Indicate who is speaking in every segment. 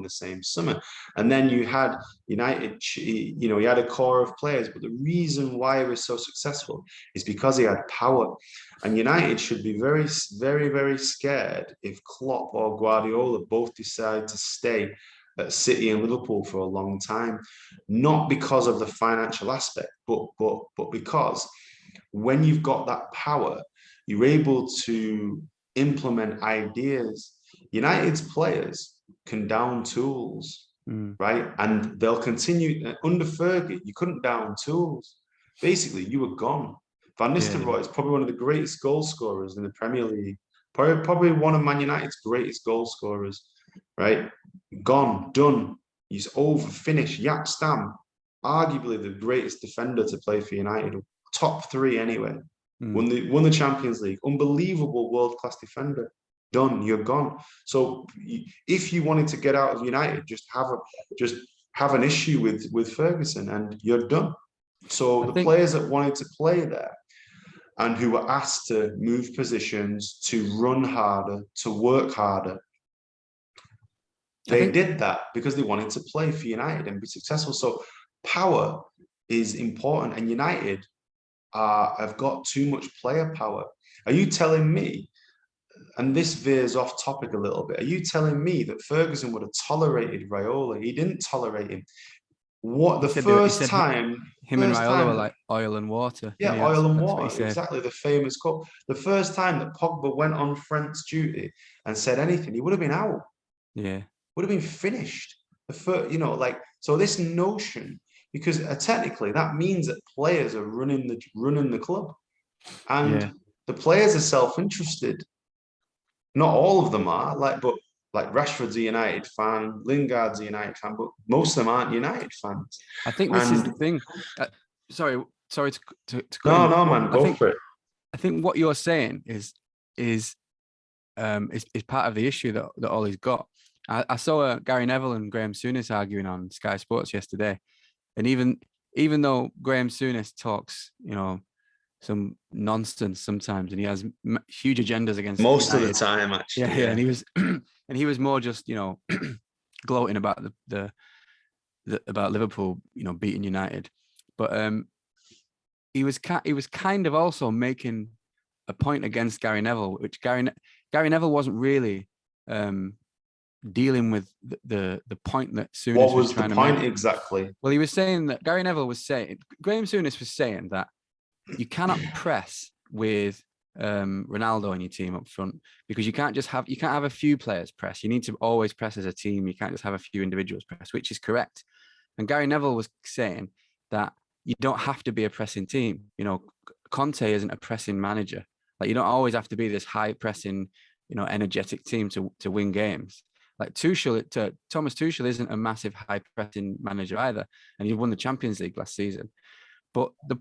Speaker 1: the same summer. And then you had United, you know, he had a core of players, but the reason why he was so successful is because he had power. And United should be very, very, very scared if Klopp or Guardiola both decide to stay at City and Liverpool for a long time, not because of the financial aspect, but because when you've got that power, you're able to implement ideas. United's players can down tools, right? And they'll continue. Under Fergie, you couldn't down tools. Basically, you were gone. Van Nistelrooy is probably one of the greatest goal scorers in the Premier League. Probably one of Man United's greatest goal scorers, right? Gone, done. He's over, finished. Jaap Stam, arguably the greatest defender to play for United, top three anyway. Won the Champions League. Unbelievable world-class defender. Done. You're gone. So if you wanted to get out of United, just have an issue with Ferguson, and you're done. So the players that wanted to play there and who were asked to move positions, to run harder, to work harder, they did that because they wanted to play for United and be successful. So power is important, and United have got too much player power. Are you telling me, and this veers off topic a little bit, are you telling me that Ferguson would have tolerated Raiola? He didn't tolerate him. What the first time
Speaker 2: him and Raiola were like oil and water.
Speaker 1: Yeah, oil and water, exactly, the famous quote. The first time that Pogba went on French duty and said anything, he would have been out.
Speaker 2: Yeah.
Speaker 1: Would have been finished. The first, you know, like, so this notion, because technically that means that players are running the club, and the players are self-interested. Not all of them are, but Rashford's a United fan, Lingard's a United fan, but most of them aren't United fans.
Speaker 2: I think this is the thing. Sorry to
Speaker 1: no, man, go for it.
Speaker 2: I think what you're saying is part of the issue that Ollie's got. I saw Gary Neville and Graham Souness arguing on Sky Sports yesterday, and even though Graham Souness talks, you know, some nonsense sometimes, and he has huge agendas against
Speaker 1: most
Speaker 2: United.
Speaker 1: of the time, actually.
Speaker 2: Yeah, and he was more just, you know, gloating about the about Liverpool, you know, beating United, but he was kind of also making a point against Gary Neville, which Gary Neville wasn't really dealing with the point that Souness was trying to make. What was the point
Speaker 1: exactly?
Speaker 2: Well, he was saying that Graham Souness was saying that you cannot press with Ronaldo on your team up front, because you can't have a few players press. You need to always press as a team. You can't just have a few individuals press, which is correct. And Gary Neville was saying that you don't have to be a pressing team. You know, Conte isn't a pressing manager. Like, you don't always have to be this high pressing, you know, energetic team to win games. Like Thomas Tuchel isn't a massive high pressing manager either, and he won the Champions League last season. But the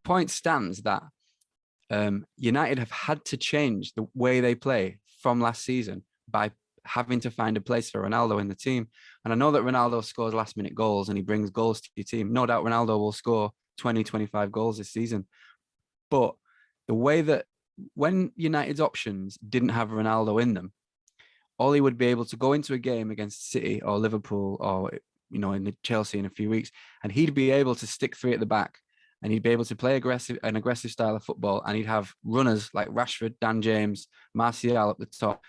Speaker 2: point stands that United have had to change the way they play from last season by having to find a place for Ronaldo in the team. And I know that Ronaldo scores last minute goals and he brings goals to your team. No doubt Ronaldo will score 20, 25 goals this season. But the way that when United's options didn't have Ronaldo in them, Ollie would be able to go into a game against City or Liverpool or, you know, in Chelsea in a few weeks, and he'd be able to stick three at the back, and he'd be able to play an aggressive style of football, and he'd have runners like Rashford, Dan James, Martial up the top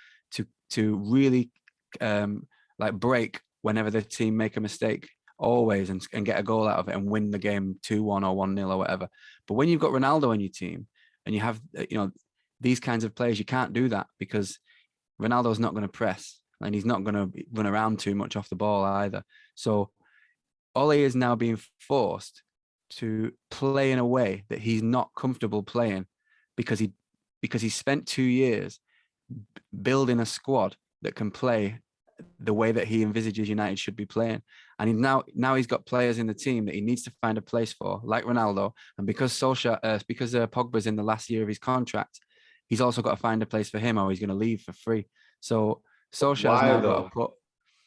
Speaker 2: to really break whenever the team make a mistake always, and get a goal out of it and win the game 2-1 or 1-0 or whatever. But when you've got Ronaldo in your team and you have, you know, these kinds of players, you can't do that, because Ronaldo's not going to press and he's not going to run around too much off the ball either. So Ollie is now being forced to play in a way that he's not comfortable playing, because he spent 2 years building a squad that can play the way that he envisages United should be playing. And now he's got players in the team that he needs to find a place for, like Ronaldo. And because Pogba's in the last year of his contract, he's also got to find a place for him, or he's going to leave for free. So Solskjaer's now got to put.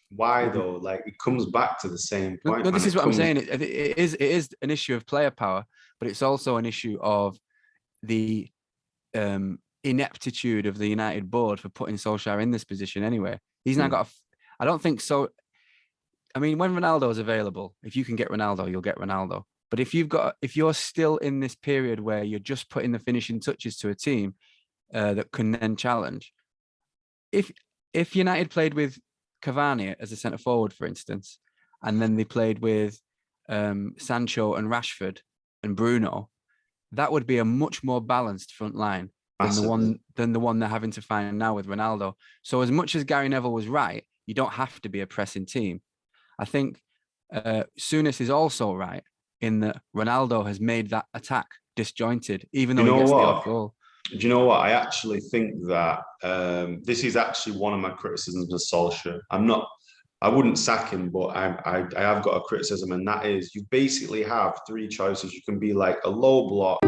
Speaker 1: Why though? Like, it comes back to the same point.
Speaker 2: No, this is what I'm saying. It is an issue of player power, but it's also an issue of the ineptitude of the United board for putting Solskjaer in this position anyway. He's now got I don't think so. I mean, when Ronaldo is available, if you can get Ronaldo, you'll get Ronaldo. But if you're still in this period where you're just putting the finishing touches to a team that can then challenge, if United played with Cavani as a centre forward, for instance, and then they played with Sancho and Rashford and Bruno, that would be a much more balanced front line than
Speaker 1: Massively.
Speaker 2: the one they're having to find now with Ronaldo. So as much as Gary Neville was right, you don't have to be a pressing team. I think Souness is also right in that Ronaldo has made that attack disjointed, even
Speaker 1: You
Speaker 2: though he
Speaker 1: know
Speaker 2: gets the odd
Speaker 1: what?
Speaker 2: goal.
Speaker 1: Do you know what? I actually think that this is actually one of my criticisms of Solskjaer. I wouldn't sack him, but I have got a criticism, and that is you basically have three choices. You can be like a low block.